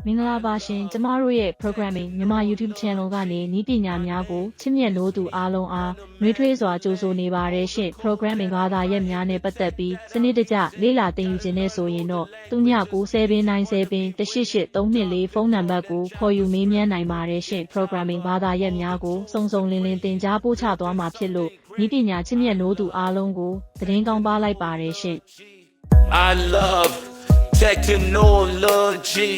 မင်္ဂလာပါရှင်ကျမတို့ရဲ့ programming မြန်မာ YouTube channel ကနေနည်းပညာများကိုချစ်မြတ်နိုးသူအားလုံးအားနှွေးထွေးစွာကြိုဆိုနေပါတယ်ရှင့် programming ဘာသာရပ်များနဲ့ပတ်သက်ပြီးစနစ်တကျလေ့လာသင်ယူခြင်းနဲ့ဆိုရင်တော့3997988324ဖုန်းနံပါတ်ကိုခေါ်ယူမေးမြန်းနိုင်ပါတယ်ရှင့် programming ဘာသာရပ်များကိုစုံစုံလင်လင်သင်ကြားပို့ချသွားမှာဖြစ်လို့နည်းပညာချစ်မြတ်နိုးသူအားလုံးကိုသတင်းကောင်းပါလိုက်ပါတယ်ရှင့် I love technology.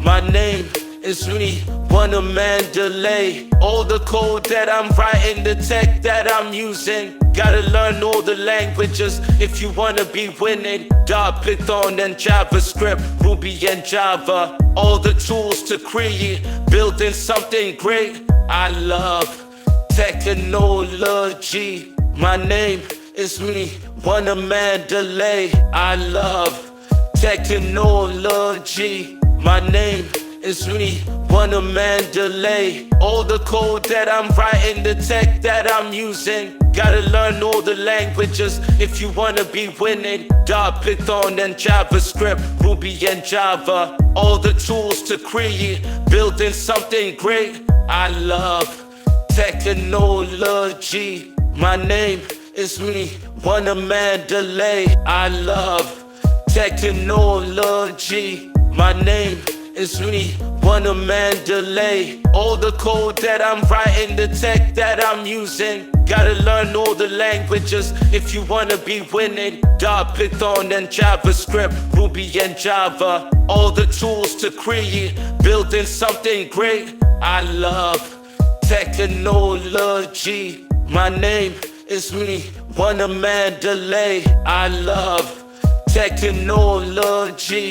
My name is me, Wunna Mandalay. All the code that I'm writing, the tech that I'm using. Gotta learn all the languages if you wanna be winning. Python and JavaScript, Ruby and Java. All the tools to create, building something great. I love technology. My name is me, Wunna Mandalay. I love technology. My name is me, Wunna Mandalay. All the code that I'm writing, the tech that I'm using. Gotta learn all the languages if you wanna be winning. Python and JavaScript, Ruby and Java. All the tools to create, building something great. I love technology. My name is me, Wunna Mandalay. I love technology. My name is me, Wunna Mandalay. All the code that I'm writing, the tech that I'm using. Gotta learn all the languages if you wanna be winning. Python and JavaScript, Ruby and Java. All the tools to create, building something great. I love technology. My name is me, Wunna Mandalay. I love technology.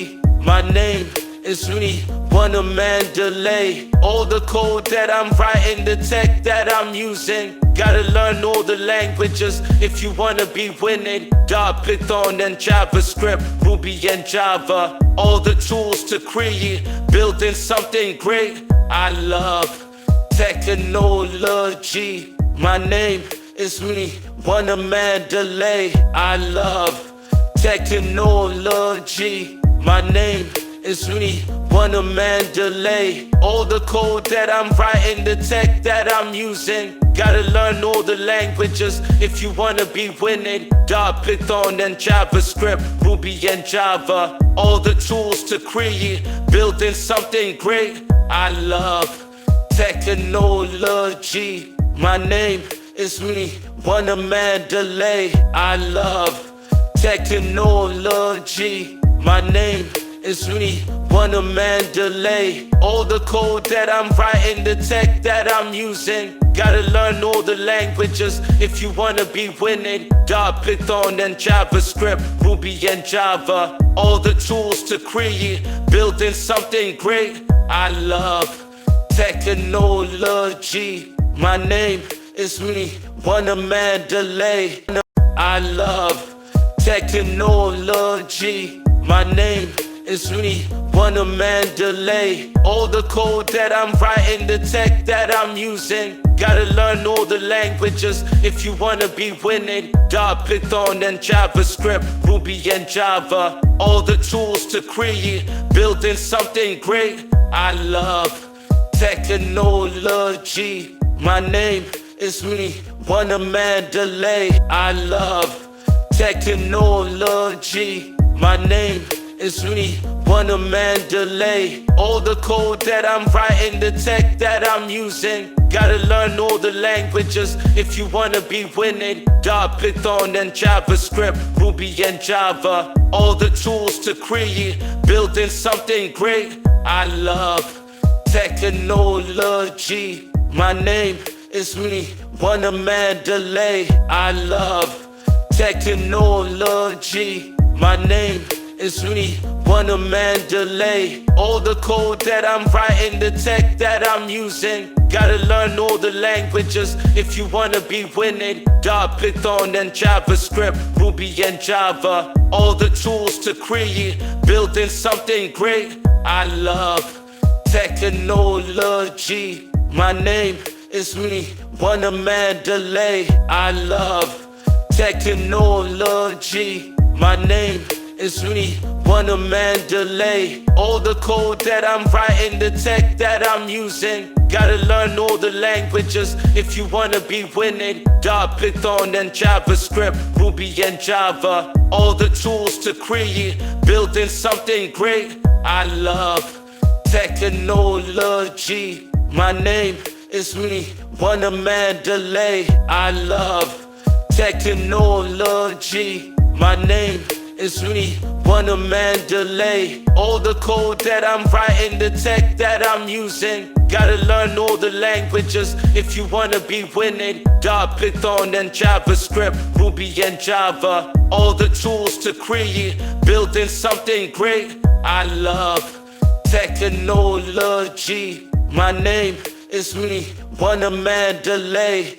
My name is me, Wunna Mandalay. All the code that I'm writing, the tech that I'm using. Gotta learn all the languages if you wanna be winning. Python and JavaScript, Ruby and Java. All the tools to create, building something great. I love technology. My name is me, Wunna Mandalay. I love technology. My name is me, Wunna Mandalay. All the code that I'm writing, the tech that I'm using. Gotta learn all the languages if you wanna be winning. Python and JavaScript, Ruby and Java. All the tools to create, building something great. I love technology. My name is me, Wunna Mandalay. I love technology. My name is me, Wunna Mandalay. All the code that I'm writing, the tech that I'm using. Gotta learn all the languages if you wanna be winning. Python and JavaScript, Ruby and Java. All the tools to create, building something great. I love technology. My name is me, Wunna Mandalay. I love technology. My name is me, Wunna Mandalay. All the code that I'm writing, the tech that I'm using. Gotta learn all the languages if you wanna be winning. Python and JavaScript, Ruby and Java. All the tools to create, building something great. I love technology. My name is me, Wunna Mandalay. I love technology. My name is me, Wunna Mandalay. All the code that I'm writing, the tech that I'm using. Gotta learn all the languages if you wanna be winning. Python and JavaScript, Ruby and Java. All the tools to create, building something great. I love technology. My name is me, Wunna Mandalay. I love technology. My name is me, Wunna Mandalay. All the code that I'm writing, the tech that I'm using. Gotta learn all the languages if you wanna be winning. Python and JavaScript, Ruby and Java. All the tools to create, building something great. I love technology. My name is me, Wunna Mandalay. I love technology. My name is me, Wunna, Mandalay. All the code that I'm writing, the tech that I'm using. Gotta learn all the languages if you wanna be winning. Dart, Python, and JavaScript, Ruby and Java. All the tools to create, building something great. I love technology. My name is me, Wunna, Mandalay. I love technology. My name is me, Wunna, Mandalay. All the code that I'm writing, the tech that I'm using. Gotta learn all the languages if you wanna be winning. Dart, Python, and JavaScript, Ruby and Java. All the tools to create, building something great. I love technology. My name is me, Wunna, Mandalay.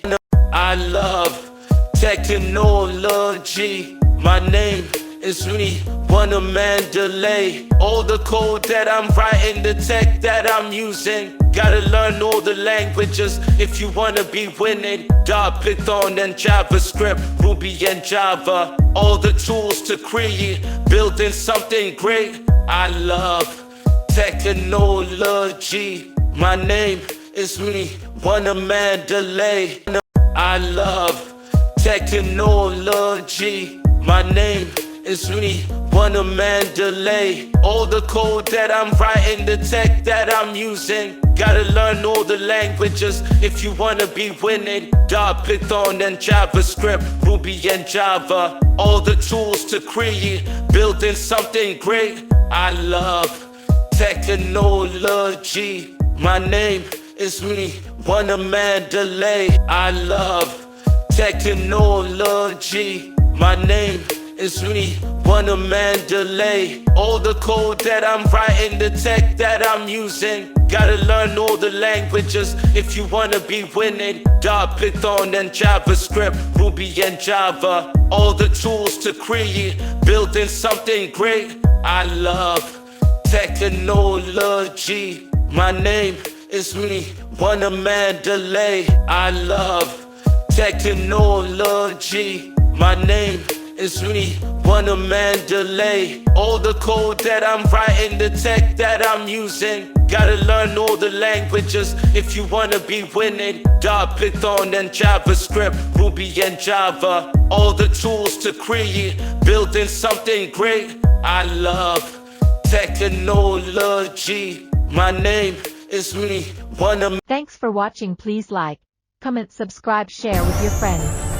I love technology. My name is me, Wunna, Mandalay. All the code that I'm writing, the tech that I'm using. Gotta learn all the languages if you wanna be winning. Dart, Python, and JavaScript, Ruby and Java. All the tools to create, building something great. I love technology. My name is me, Wunna, Mandalay. I love technology. My name is me, Wunna, Mandalay. All the code that I'm writing, the tech that I'm using. Gotta learn all the languages if you wanna be winning. Dart, Python, and JavaScript, Ruby and Java. All the tools to create, building something great. I love technology. My name is me, Wunna, Mandalay. I love technology. My name is me, Wunna, Mandalay. All the code that I'm writing, the tech that I'm using. Gotta learn all the languages if you wanna be winning. Dart, Python, and JavaScript, Ruby and Java. All the tools to create, building something great. I love technology. My name is me, Wunna, Mandalay. I love technology. My name is me, Wunna, Mandalay. All the code that I'm writing, the tech that I'm using. Gotta learn all the languages if you wanna be winning. Dart, Python, and JavaScript, Ruby and Java. All the tools to create, building something great. I love technology. My name is me, Wunna. Thanks for watching. Please like, comment, subscribe, share with your friends.